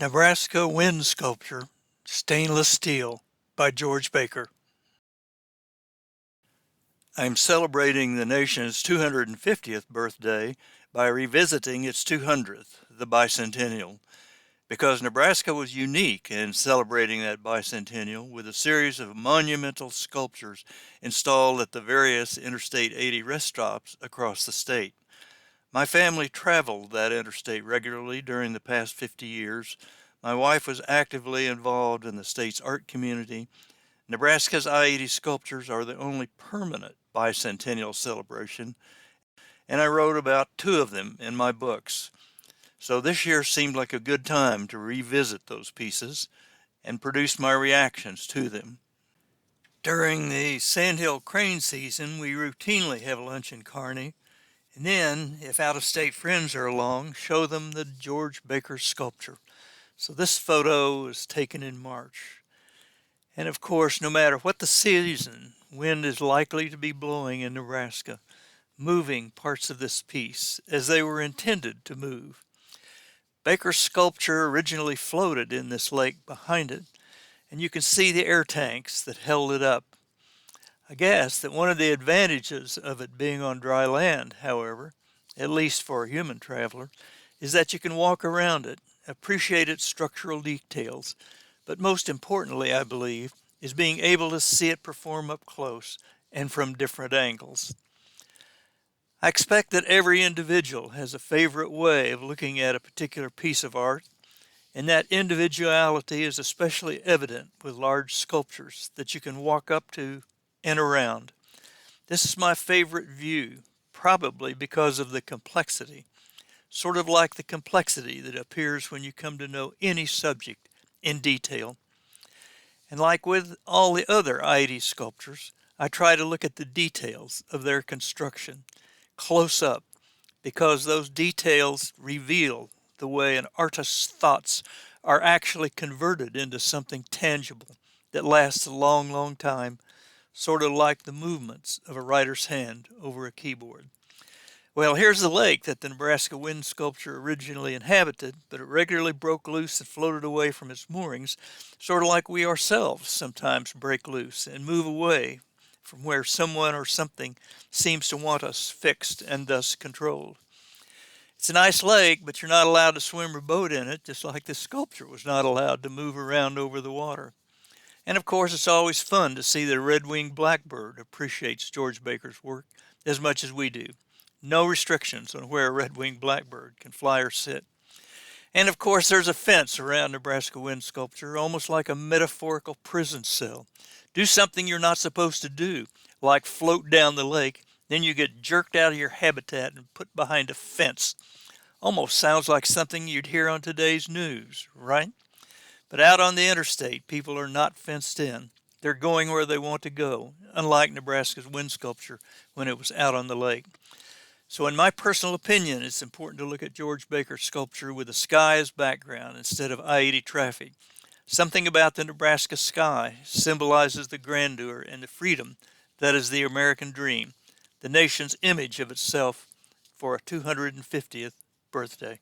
Nebraska Wind Sculpture, Stainless Steel by George Baker. I'm celebrating the nation's 250th birthday by revisiting its 200th, the Bicentennial, because Nebraska was unique in celebrating that bicentennial with a series of monumental sculptures installed at the various Interstate 80 rest stops across the state. My family traveled that interstate regularly during the past 50 years. My wife was actively involved in the state's art community. Nebraska's I-80 sculptures are the only permanent bicentennial celebration, and I wrote about two of them in my books. So this year seemed like a good time to revisit those pieces and produce my reactions to them. During the Sandhill crane season, we routinely have lunch in Kearney, and then, if out-of-state friends are along, show them the George Baker sculpture. So this photo was taken in March. And of course, no matter what the season, wind is likely to be blowing in Nebraska, moving parts of this piece as they were intended to move. Baker's sculpture originally floated in this lake behind it, and you can see the air tanks that held it up. I guess that one of the advantages of it being on dry land, however, at least for a human traveler, is that you can walk around it, appreciate its structural details, but most importantly, I believe, is being able to see it perform up close and from different angles. I expect that every individual has a favorite way of looking at a particular piece of art, and that individuality is especially evident with large sculptures that you can walk up to and around. This is my favorite view, probably because of the complexity, sort of like the complexity that appears when you come to know any subject in detail. And like with all the other I-80 sculptures, I try to look at the details of their construction close up, because those details reveal the way an artist's thoughts are actually converted into something tangible that lasts a long, long time, sort of like the movements of a writer's hand over a keyboard. Well, here's the lake that the Nebraska wind sculpture originally inhabited, but it regularly broke loose and floated away from its moorings, sort of like we ourselves sometimes break loose and move away from where someone or something seems to want us fixed and thus controlled. It's a nice lake, but you're not allowed to swim or boat in it, just like the sculpture was not allowed to move around over the water. And of course, it's always fun to see the red-winged blackbird appreciates George Baker's work as much as we do. No restrictions on where a red-winged blackbird can fly or sit. And of course, there's a fence around Nebraska wind sculpture, almost like a metaphorical prison cell. Do something you're not supposed to do, like float down the lake, then you get jerked out of your habitat and put behind a fence. Almost sounds like something you'd hear on today's news, right? But out on the interstate, people are not fenced in. They're going where they want to go, unlike Nebraska's wind sculpture when it was out on the lake. So in my personal opinion, it's important to look at George Baker's sculpture with the sky as background instead of I-80 traffic. Something about the Nebraska sky symbolizes the grandeur and the freedom that is the American dream, the nation's image of itself for a 250th birthday.